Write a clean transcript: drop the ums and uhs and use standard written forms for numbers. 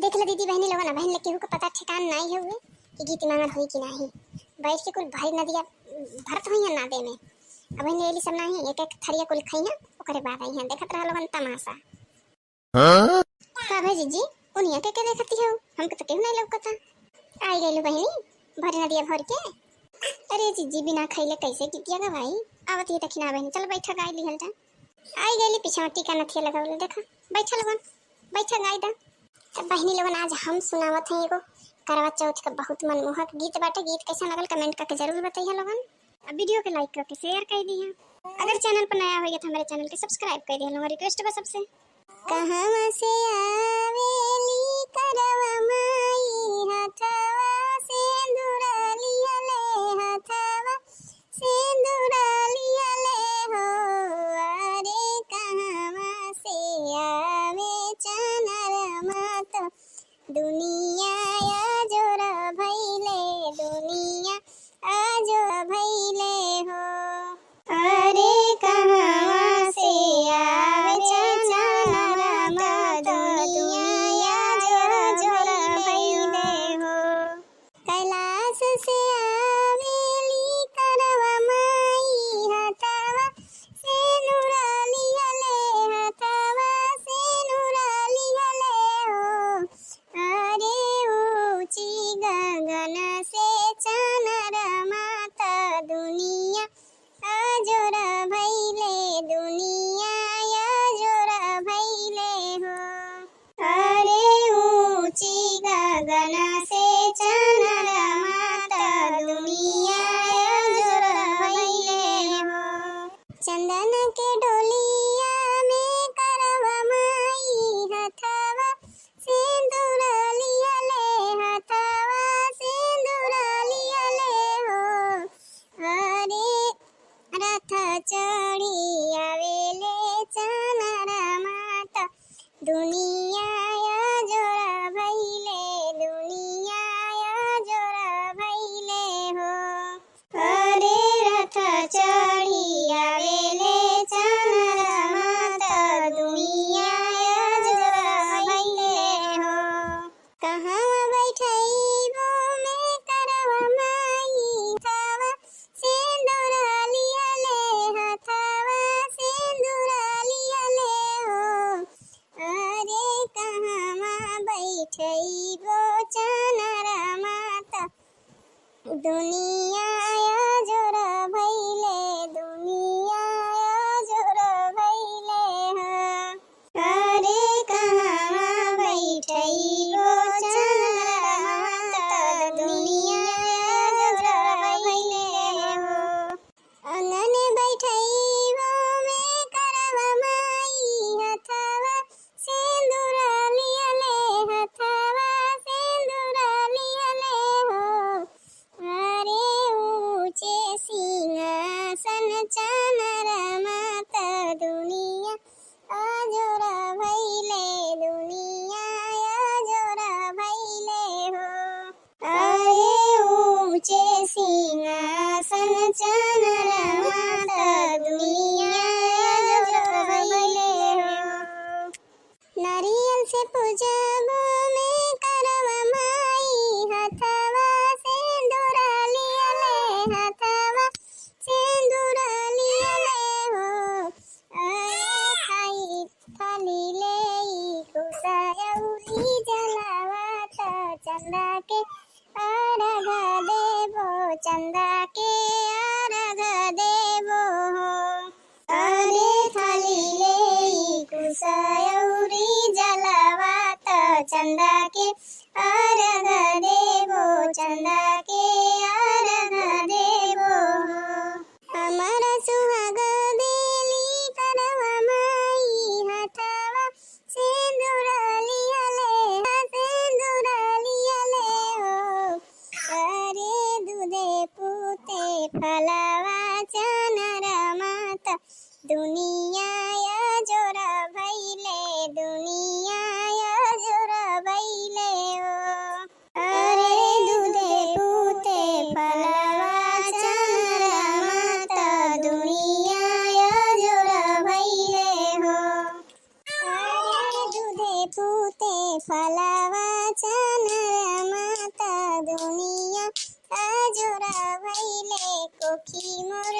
देख ले दीदी बहनी लोगन बहन केहू के पता ठिकान नहीं है हुए कि गीत मांगल हुई कि नहीं। बैठ के कुल भरी नदिया भरत हुई है नादे में। अब इन्हें एली सब नहीं एक एक थरिया कुल खाई है ओकरे बाद आई है देखत रह लोगन तमाशा। का भाई जीजी उनिया के देखती हो हमके तो केहू नहीं लौकता। आई गइलो बहनी भरी नदिया भर के। अरे जीजी बिना खइले कैसे टिकिया गा भाई आवत ही तखिना बहनी चल बैठा गाय लिहल जा। आई गइली पीछे टीका नथिया लगावले देखा बैठा लोगन बैठा गाय दा। बहनी लोगन आज हम सुनावत हैं एगो करवा चौथ का बहुत मनमोहक गीत बाटे। गीत कैसा लगल कमेंट करके जरूर बताइए लोगन। अब वीडियो के लाइक करके शेयर कर दी है। अगर चैनल पर नया होइए तो हमारे चैनल के सब्सक्राइब कर दी है। रिक्वेस्ट बा सबसे कहां से आवेली करवा माई हथवा सिंदूर लिया ले हथवा सिंदूर लिया ले हो। अरे कहां से आवे चनर मात दुनिया जोर भइले दुनिया आजो भइले हो। अरे कहां से आवे चनर मात दुनिया जोर भइले हो। कैलाश से आवेली करवा माई हथवा सिंदूर लिया ले हथवा सिंदूर लिया ले हो। अरे ऊंची गगन से चनर माता दुनिया आजोर भइले दुनिया आजोर भइले हो। अरे ऊंची गगन से चनर माता दुनिया आजोर भइले हो। चंदन के डोलिया में करवा माई हथवा सिंदूर लिया ले हथवा सिंदूर लिया ले हो। अरे रथ चढ़ी आवेले चनर माता दुनिया आजोर भइले दुनिया आजोर भइले हो। अरे रथ चढ़ी आवेले चनर माता दुनिया आजोर भइले हो। कहाँ बैठइबो में करवा माई हथवा सिंदूर लिया ले हथवा सिंदूर लिया ले हो। अरे कहाँ बैठइबो चनर माता दुनिया आजोर भइले दुनिया आजोर भइले हो। अरे कहाँ बैठइबो चनर माता दुनिया आजोर भइले हो। अंगन बैठइबो में करवा माई हथवा सिंदूर लिया ले हथवा सिंदूर लिया ले हो। अरे ऊंचे सिंहासन चनर माता दुनिया आजोर भइले दुनिया आजोर भइले हो। अरे ऊंचे सिंहासन चनर माता दुनिया आजोर भइले हो। नारियल से पूजबो में करवा माई हथवा सिंदूर लिया ले हथवा सिंदूर लिया ले हो। अरे खाई थाली ले कुसायौरी जलावत चंदा के अर्घ देबो चंदा के अर्घ देबो हो। अरे थाली ले कुसायौरी जलावत चंदा के अर्घ देबो चंदा के अर्घ देबो हो। हमर सुहाग देली करवा माई हथवा सिंदूर लिया ले सिंदूर लिया ले हो। अरे दूधे पूते फलवा चनर माता दुनिया आजोर भइले दुनिया आजोर भइले हो। अरे दूधे पूते फलवा चनर माता दुनिया आजोर भइले हो। अरे दूधे पूते फलवा चानर माता दुनिया आजोरा भैले कोखी मोर